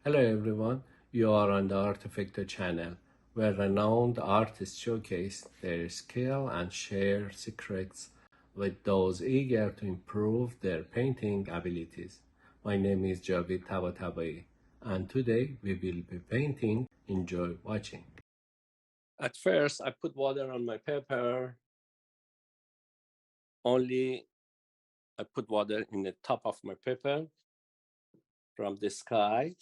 Hello everyone, you are on the Artefacto channel, where renowned artists showcase their skill and share secrets with those eager to improve their painting abilities. My name is Javid Tabatabaei, and today we will be painting. Enjoy watching. At first, I put water on my paper. Only I put water in the top of my paper from the sky.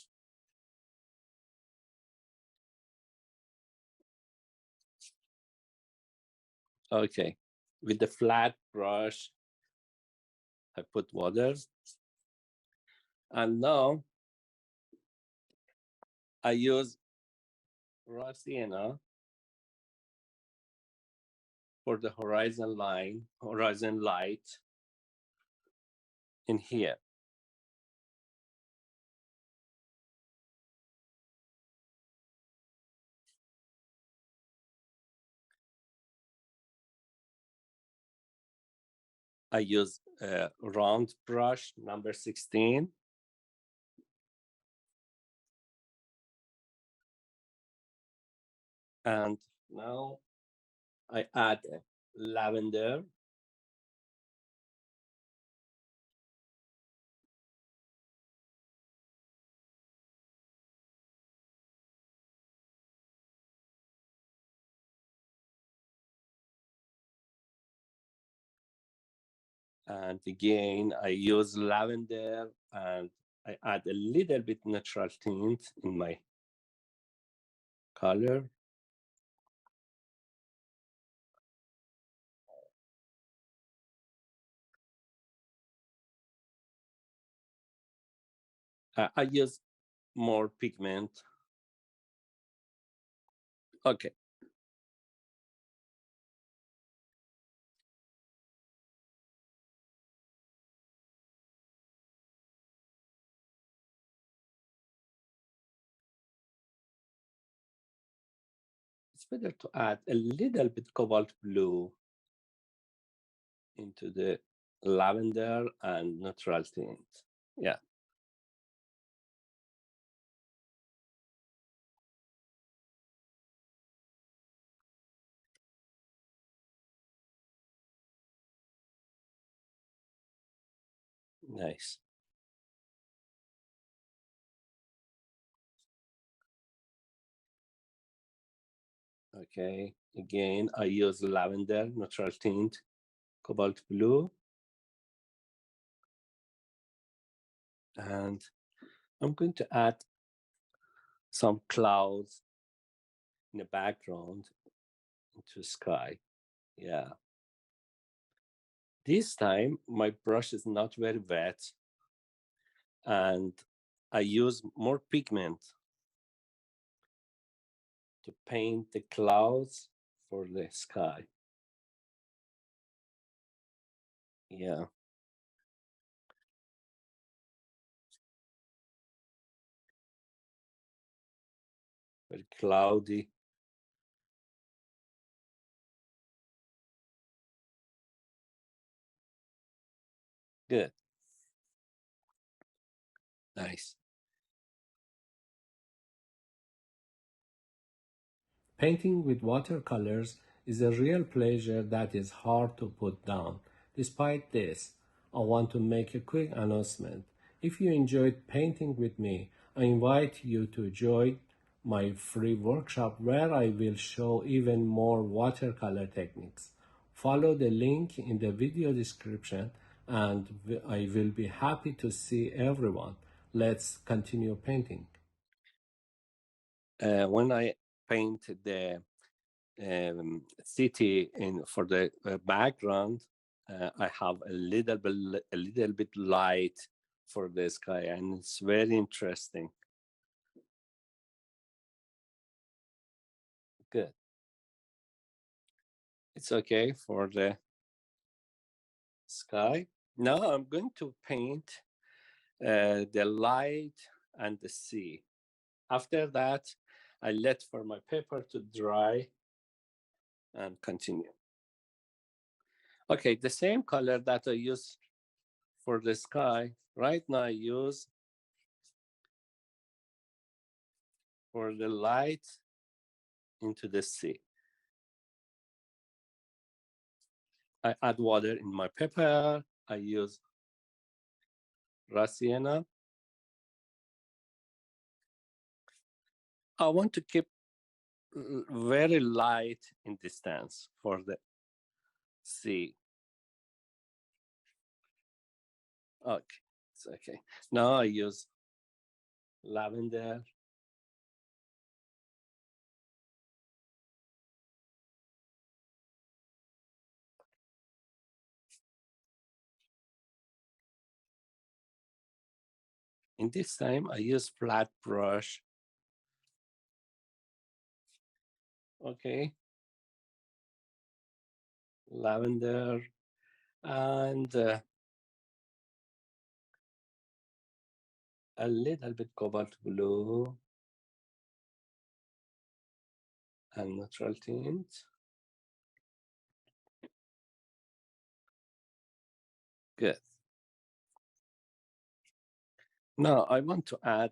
Okay, with the flat brush, I put water. And now I use raw sienna for the horizon line, horizon light in here. I use a round brush, number 16. And now I add lavender. And again, I use lavender and I add a little bit natural tint in my color. I use more pigment. Okay. It's better to add a little bit cobalt blue into the lavender and natural tint. Yeah. Nice. Okay. Again, I use lavender, natural tint, cobalt blue. And I'm going to add some clouds in the background into sky. Yeah. This time, my brush is not very wet, and I use more pigment to paint the clouds for the sky. Yeah. Very cloudy. Good. Nice. Painting with watercolors is a real pleasure that is hard to put down. Despite this, I want to make a quick announcement. If you enjoyed painting with me, I invite you to join my free workshop where I will show even more watercolor techniques. Follow the link in the video description and I will be happy to see everyone. Let's continue painting. When I paint the city in for the background, I have a little bit light for the sky, and it's very interesting. Good. It's okay for the sky. Now I'm going to paint the light and the sea. After that, I let for my paper to dry and continue. Okay, the same color that I use for the sky, right now I use for the light into the sea. I add water in my pepper. I use raw sienna. I want to keep very light in distance for the sea. Okay, it's okay. Now I use lavender. In this time, I use flat brush. Okay, lavender and a little bit cobalt blue and neutral tint. Good. Now I want to add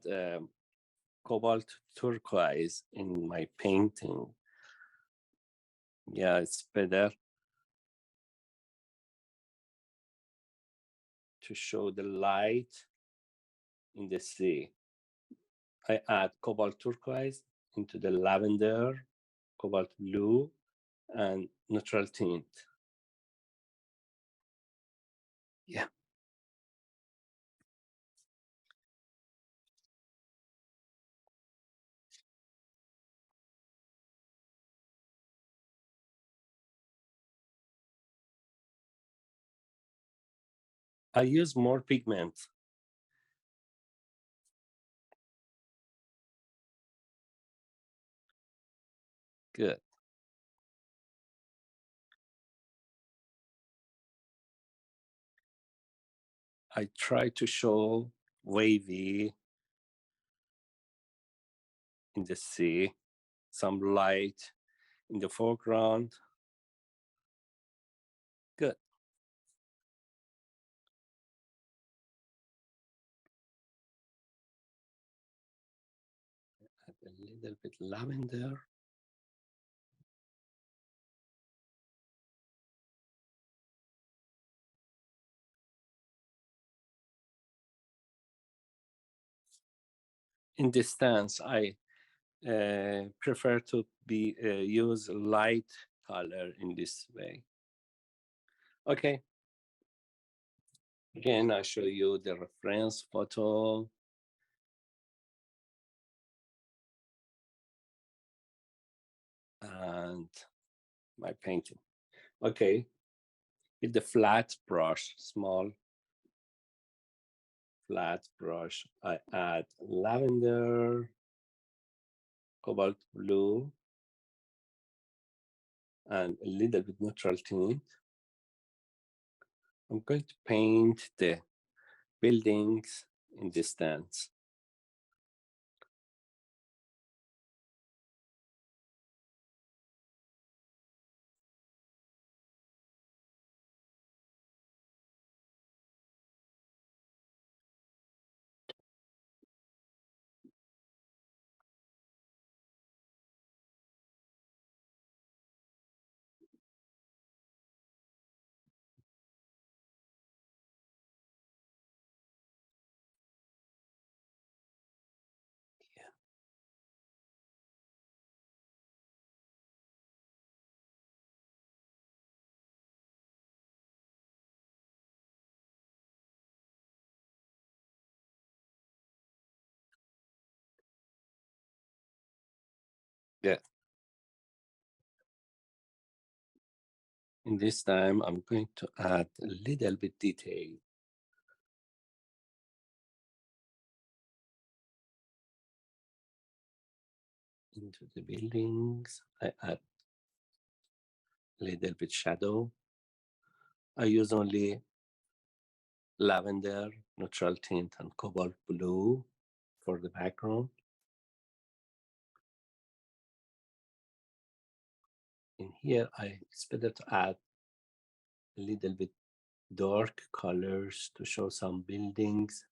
cobalt turquoise in my painting. Yeah, it's better to show the light in the sea. I add cobalt turquoise into the lavender, cobalt blue, and neutral tint. Yeah. I use more pigment. Good. I try to show wavy in the sea, some light in the foreground. Good. Add a little bit lavender. In distance, I prefer to use light color in this way. Okay. Again, I show you the reference photo. And my painting. Okay. With the flat brush, small flat brush, I add lavender, cobalt blue, and a little bit neutral tint. I'm going to paint the buildings in distance. Yeah. In this time, I'm going to add a little bit detail. Into the buildings, I add a little bit shadow. I use only lavender, neutral tint, and cobalt blue for the background. In here, it's better to add a little bit dark colors to show some buildings.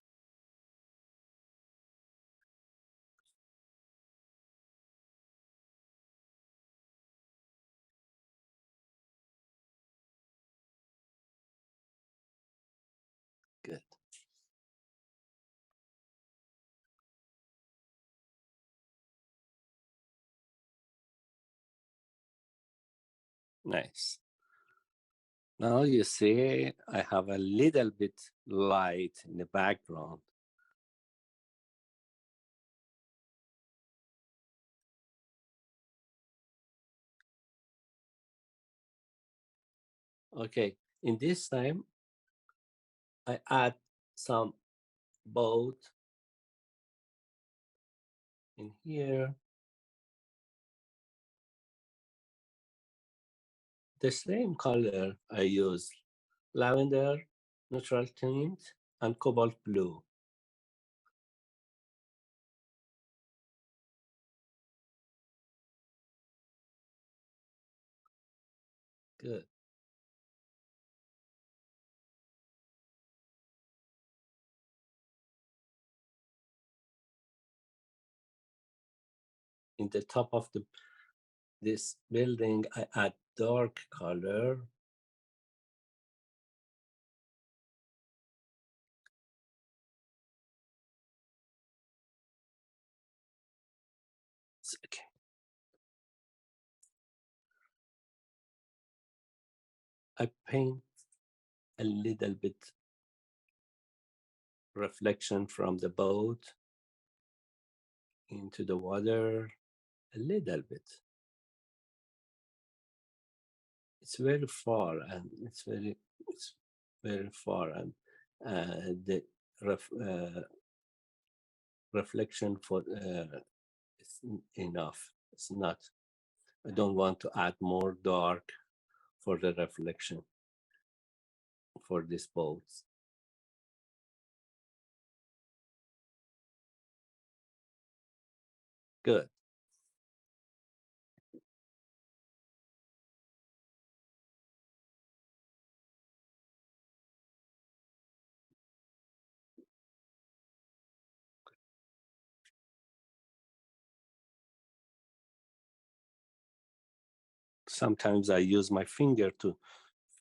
Nice. Now you see I have a little bit light in the background. Okay, in this time, I add some boat in here. The same color I use, lavender, neutral tint, and cobalt blue. Good. In the top of this building, I add dark color. Okay. I paint a little bit reflection from the boat into the water, a little bit. It's very far and it's very far, and the reflection for it's enough. It's not. I don't want to add more dark for the reflection for these boats. Good. Sometimes I use my finger to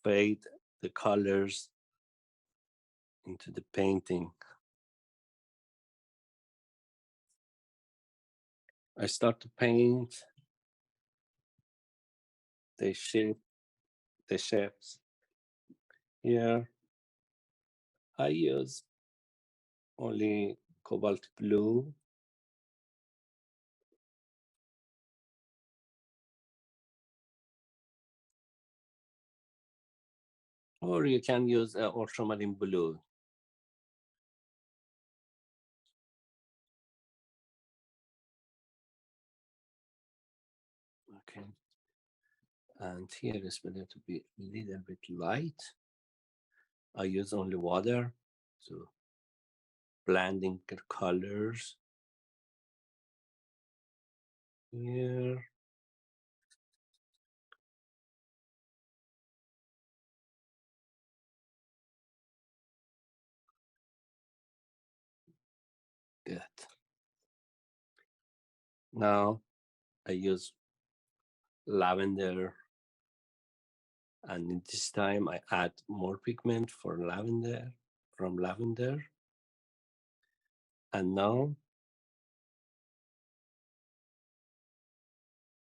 fade the colors into the painting. I start to paint the shape, the shapes. Here I use only cobalt blue, or you can use ultramarine blue. Okay, and here is going to be a little bit light. I use only water to blending the colors. Here, good. Now I use lavender, and this time I add more pigment for lavender, from lavender. And now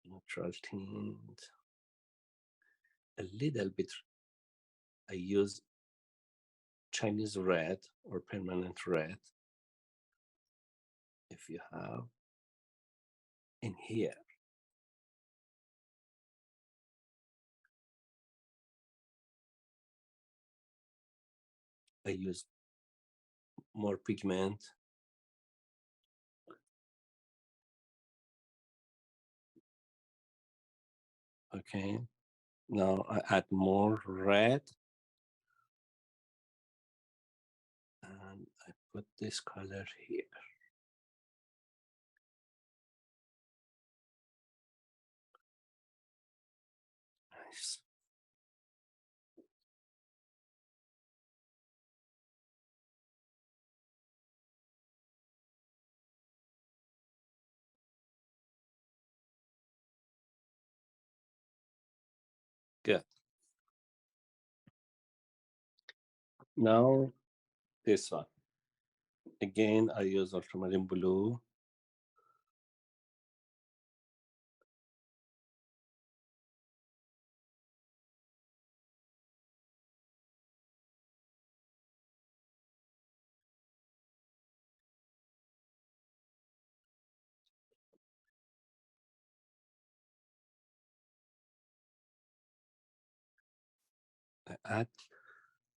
neutral tint, a little bit. I use Chinese red or permanent red, if you have, in here. I use more pigment. Okay, now I add more red, and I put this color here. Nice. Good. Now this one. Again, I use ultramarine blue. add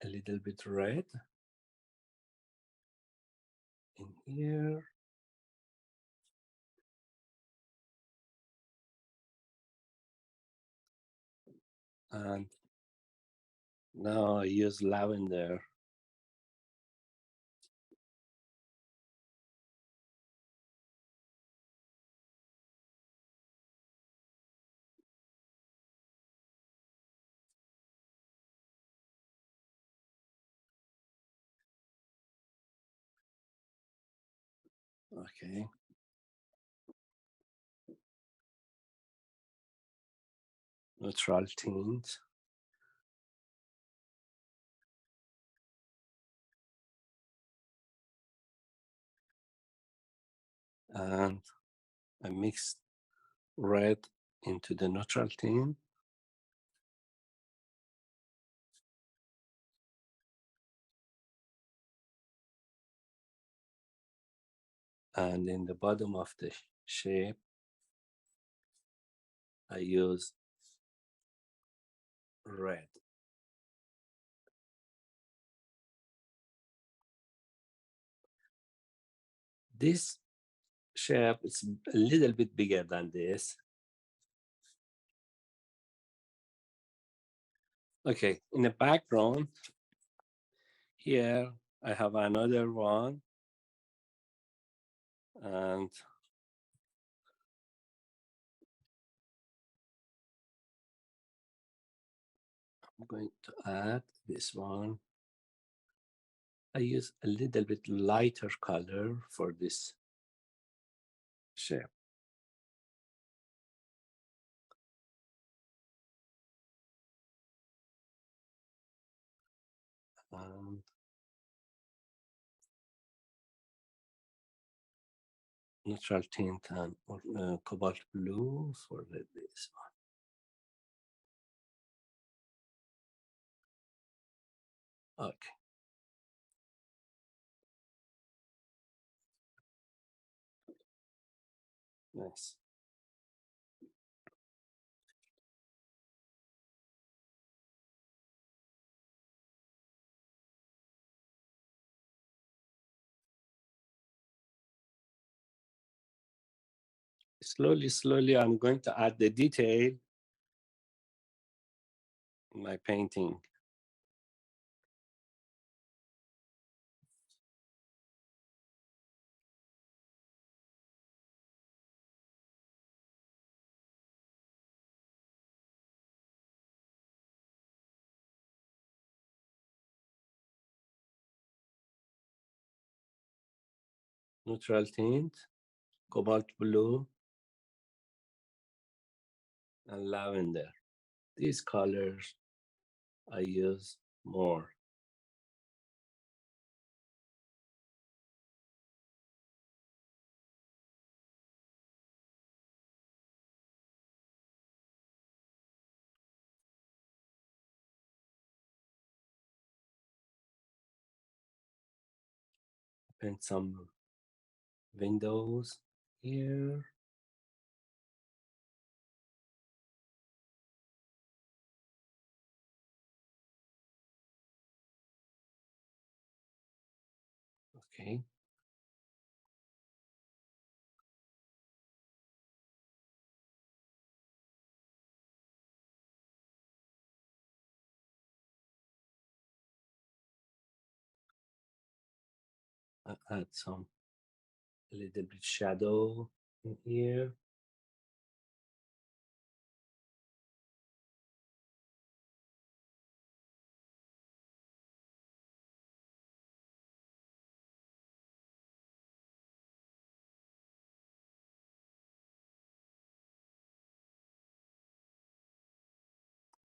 a little bit red in here. And now I use lavender. Okay. Neutral tint. And I mix red into the neutral tint. And in the bottom of the shape, I use red. This shape is a little bit bigger than this. Okay, in the background, here I have another one. And I'm going to add this one. I use a little bit lighter color for this shape. And neutral tint and cobalt blue for this one. Okay. Nice. Slowly, slowly, I'm going to add the detail in my painting. Neutral tint, cobalt blue, and lavender. These colors I use more. Paint some windows here. Okay. I add some a little bit shadow in here.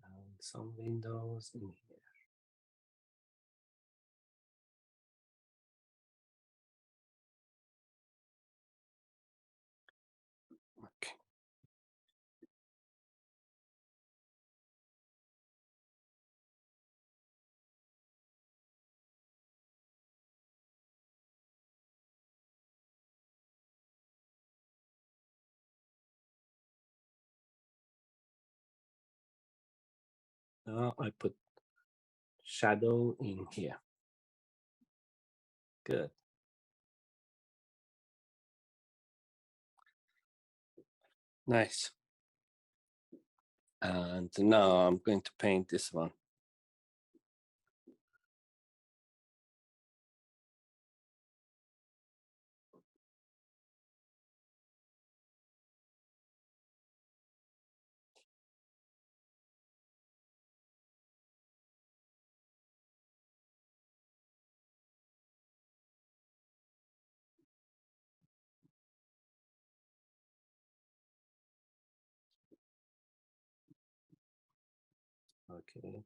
And some windows in here. Okay. Now I put shadow in here. Good. Nice. And now I'm going to paint this one. Okay.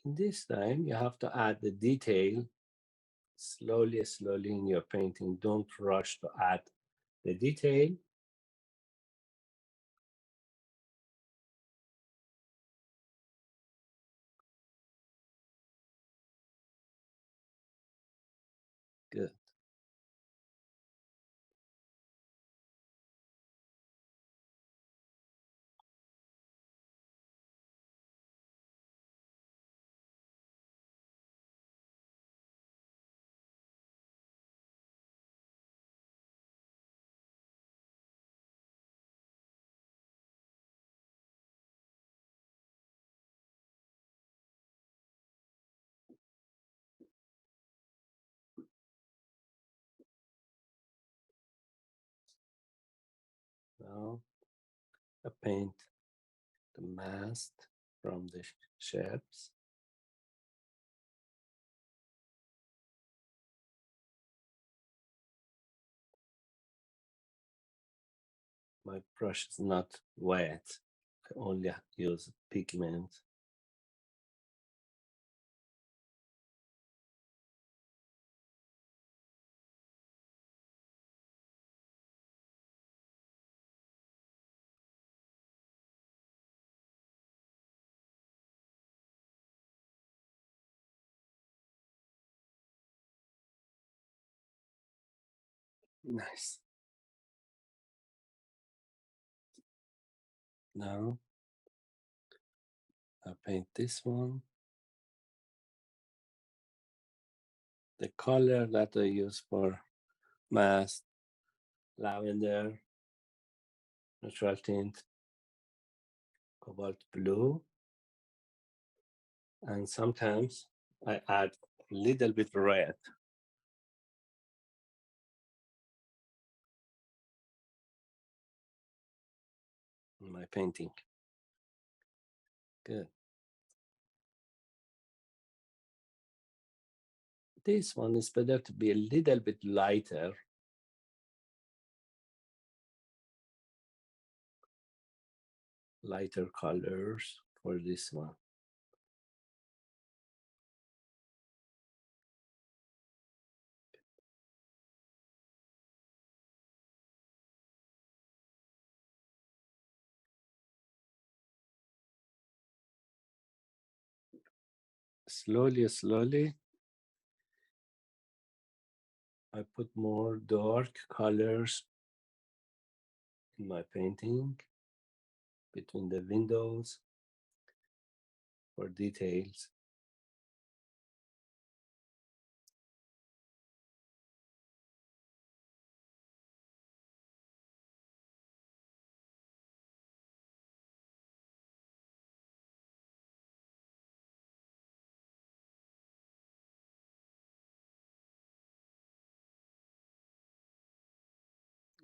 This time you have to add the detail slowly, slowly in your painting. Don't rush to add the detail. Good. Now I paint the mast from the ships. My brush is not wet. I only use pigment. Nice. Now I paint this one. The color that I use for mask, lavender, natural tint, cobalt blue, and sometimes I add a little bit red in my painting. Good. This one is better to be a little bit lighter. Lighter colors for this one. Slowly, slowly, I put more dark colors in my painting between the windows for details.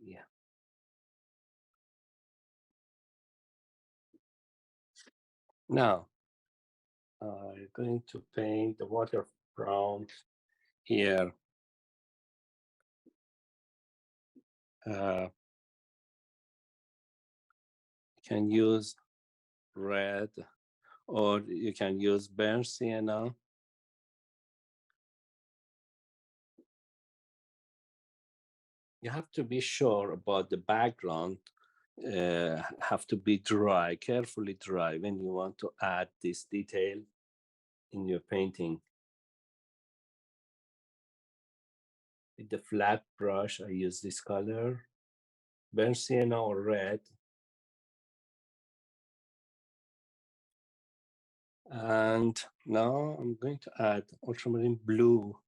Yeah. Now, I'm going to paint the Waterground here. You can use red or you can use burnt sienna. You have to be sure about the background, have to be dry, carefully dry when you want to add this detail in your painting. With the flat brush, I use this color, burnt sienna or red. And now I'm going to add ultramarine blue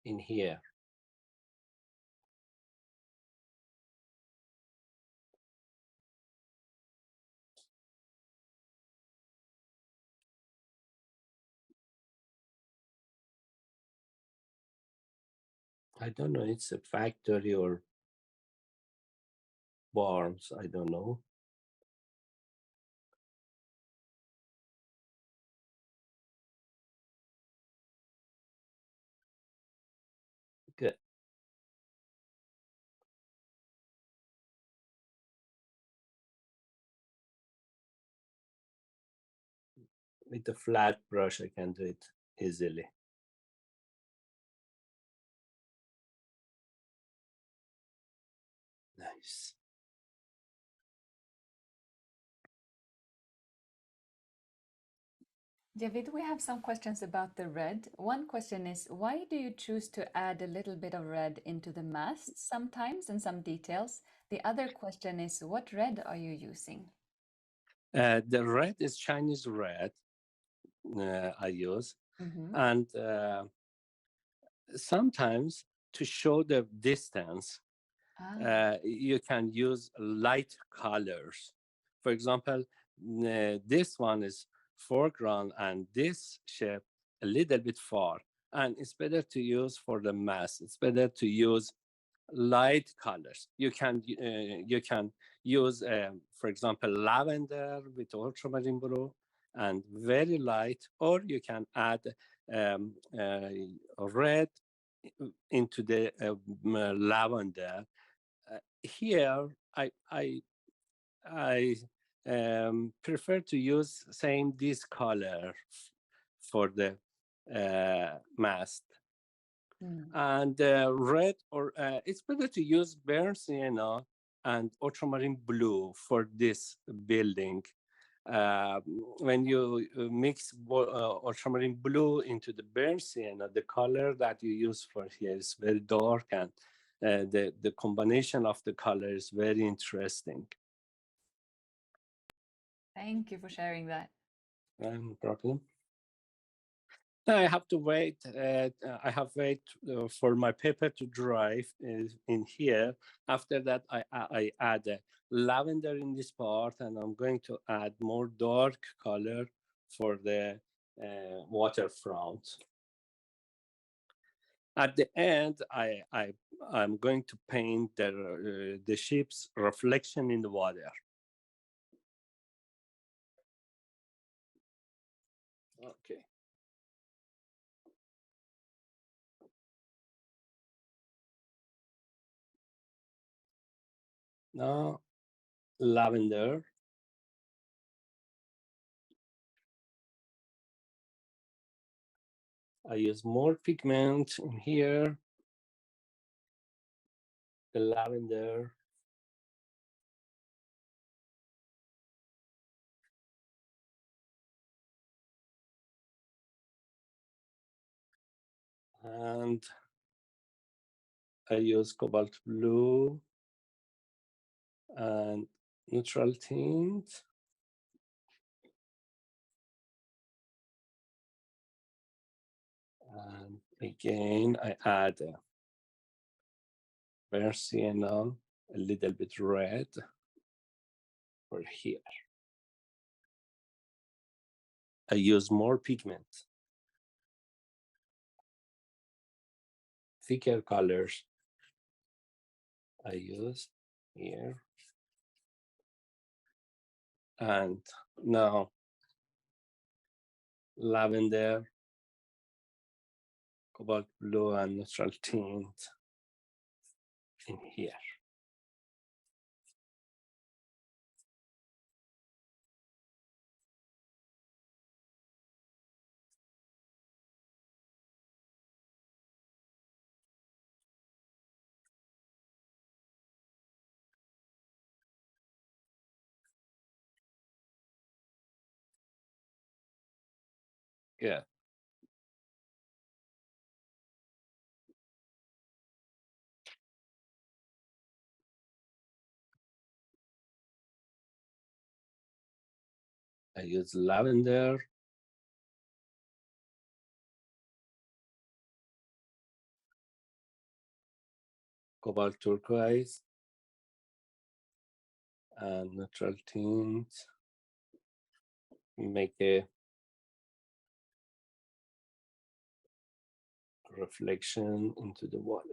in here. I don't know, it's a factory or barns, I don't know. Good. With the flat brush, I can do it easily. Nice. Javid, we have some questions about the red. One question is, why do you choose to add a little bit of red into the masts sometimes and some details? The other question is, what red are you using? The red is Chinese red I use. Mm-hmm. And sometimes to show the distance, you can use light colors. For example, this one is foreground and this shape a little bit far. And it's better to use for the mass. It's better to use light colors. You can use, for example, lavender with ultramarine blue and very light, or you can add red into the lavender. Here, I prefer to use same this color for the mast. And red, or it's better to use burnt sienna and ultramarine blue for this building. When you mix ultramarine blue into the burnt sienna, the color that you use for here is very dark, and the combination of the color is very interesting. Thank you for sharing that. No problem. I have to wait. I have wait for my paper to dry in here. After that, I add lavender in this part, and I'm going to add more dark color for the waterfront. At the end, I'm going to paint the ship's reflection in the water. Okay. Now, lavender. I use more pigment in here. The lavender. And I use cobalt blue and neutral tint. And again, I add burnt sienna, a little bit red for here. I use more pigment, thicker colors. I use here. And now lavender, cobalt blue, and neutral tint in here. Yeah. I use lavender, cobalt turquoise, and neutral tint. Make a reflection into the water.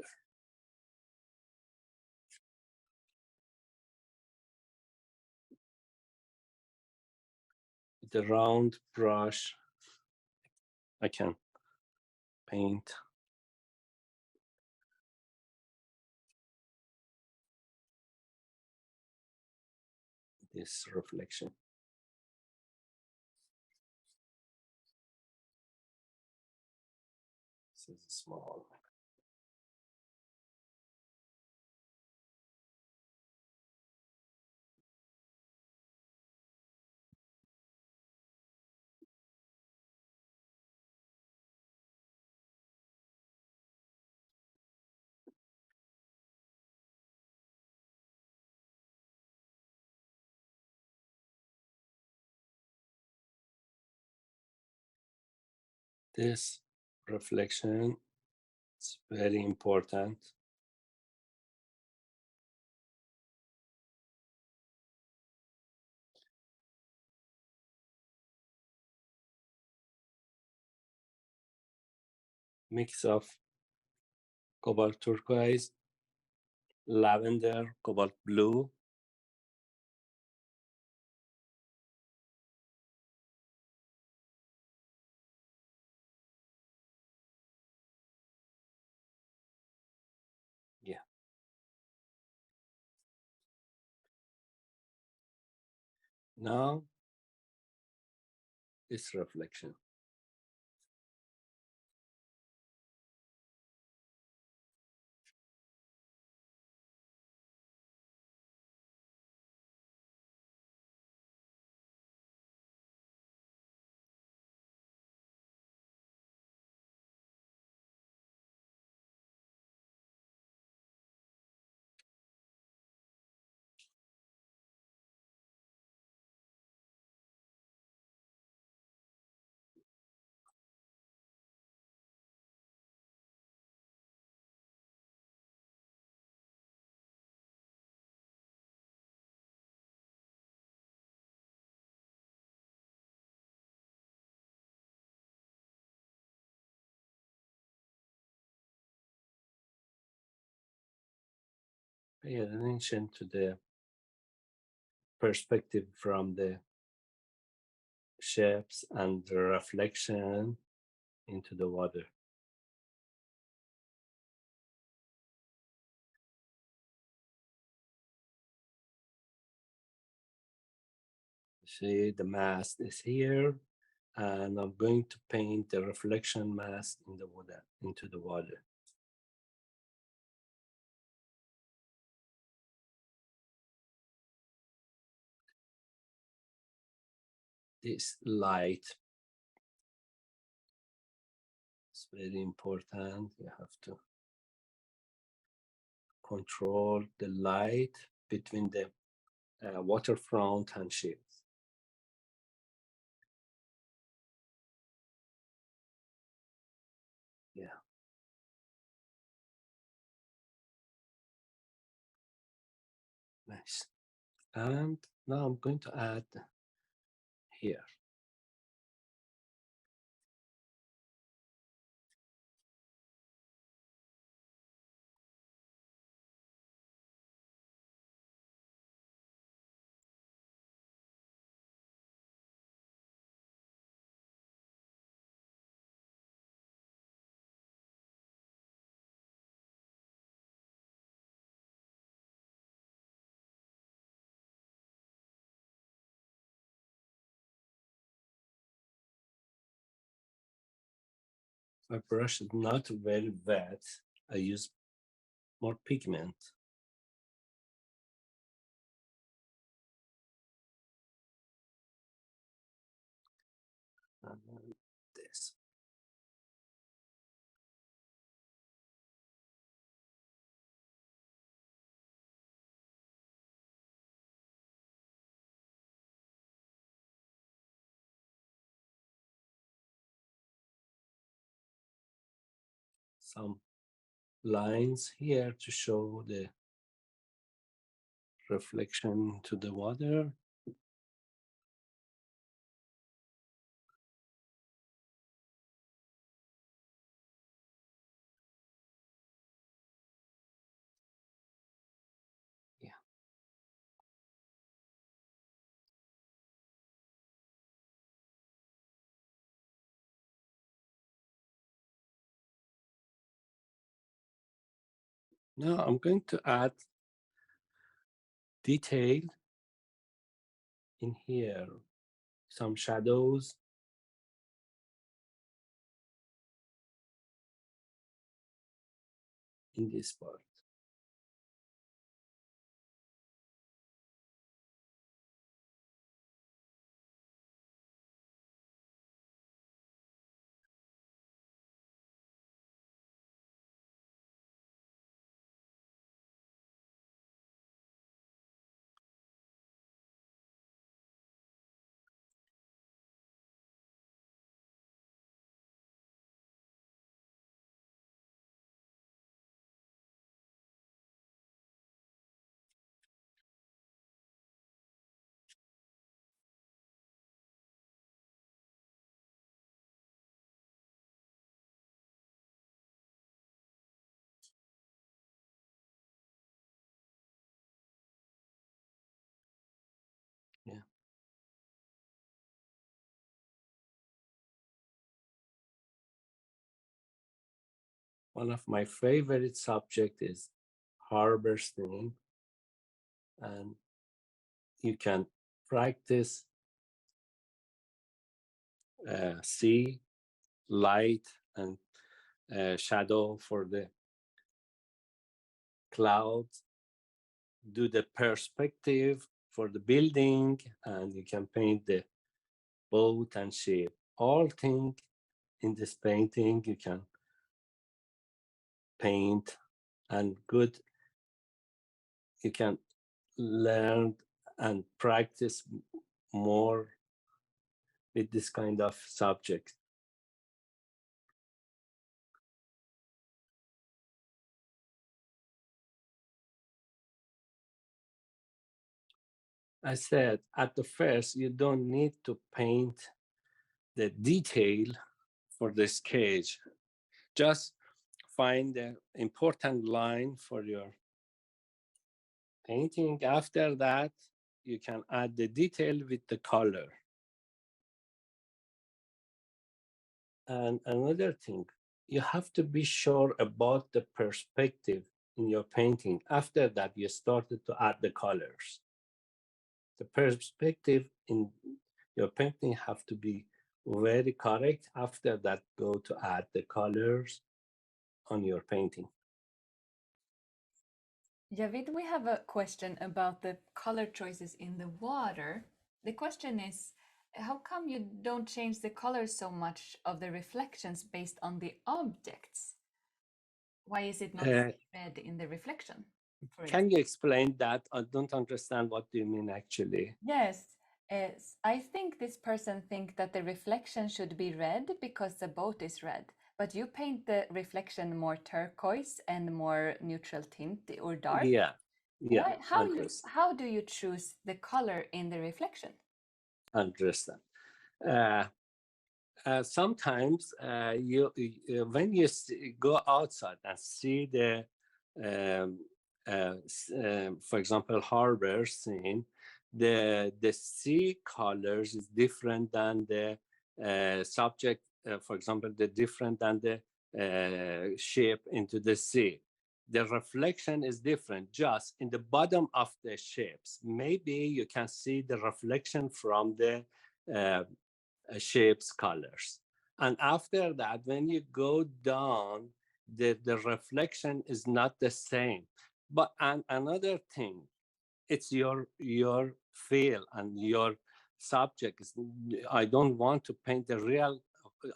With the round brush, I can paint this reflection. This is small. This reflection is very important. Mix of cobalt turquoise, lavender, cobalt blue, yeah. Now, this reflection. Pay attention to the perspective from the shapes and the reflection into the water. See, the mast is here, and I'm going to paint the reflection mast in the water, into the water. This light is very important. You have to control the light between the waterfront and ships. Yeah, nice. And now I'm going to add here. My brush is not very wet. I use more pigment. And then this. some lines here to show the reflection to the water. Yeah. Now I'm going to add detail in here, some shadows. In this part. Yeah. One of my favorite subject is harbor scene, and you can practice sea, light, and shadow for the clouds. Do the perspective for the building, and you can paint the boat and ship. All things in this painting you can paint, and good you can learn and practice more with this kind of subject. I said at the first, you don't need to paint the detail for the sketch. Just find the important line for your painting. After that, you can add the detail with the color. And another thing, you have to be sure about the perspective in your painting. After that, you started to add the colors. The perspective in your painting have to be very correct. After that, go to add the colors on your painting. Javid, we have a question about the color choices in the water. The question is, how come you don't change the color so much of the reflections based on the objects? Why is it not Uh, red in the reflection? can you explain that? I don't understand what do you mean actually. Yes, I think this person think that the reflection should be red because the boat is red, but you paint the reflection more turquoise and more neutral tint or dark. Yeah, yeah, Why, how do you choose the color in the reflection? understand. Uh, Sometimes when you go outside and see the um, for example harbor scene, the sea colors is different than the subject, for example the different than the ship into the sea. The reflection is different just in the bottom of the ships. Maybe you can see the reflection from the shapes, colors. And after that, when you go down, the reflection is not the same. But another thing, it's your feel and your subject. I don't want to paint the real,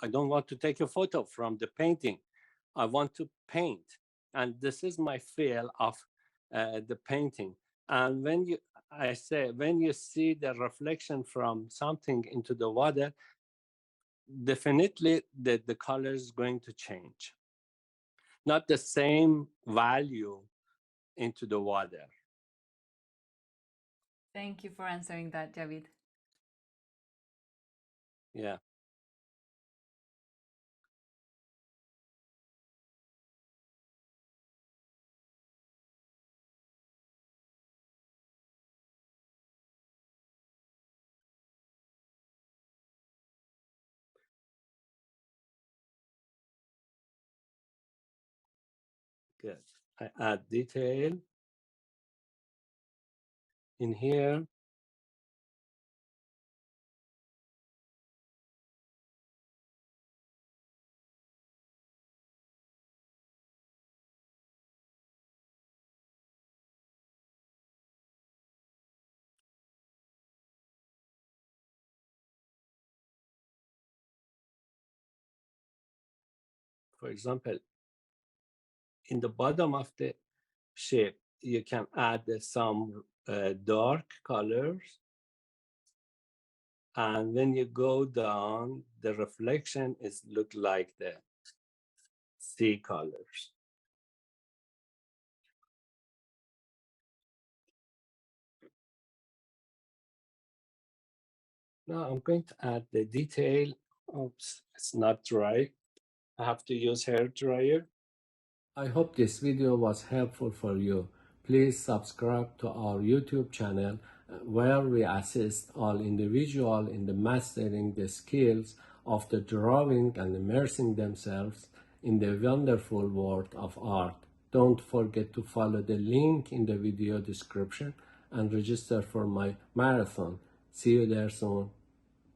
I don't want to take a photo from the painting. I want to paint. And this is my feel of the painting. And when you, I say, when you see the reflection from something into the water, definitely the color is going to change. not the same value into the water. Thank you for answering that, Javid. Yeah. Good. I add detail in here. For example, in the bottom of the shape, you can add some dark colors. And when you go down, the reflection is look like the sea colors. Now I'm going to add the detail. Oops, it's not dry. I have to use hair dryer. I hope this video was helpful for you. Please subscribe to our YouTube channel where we assist all individuals in the mastering the skills of the drawing and immersing themselves in the wonderful world of art. Don't forget to follow the link in the video description and register for my marathon. See you there soon.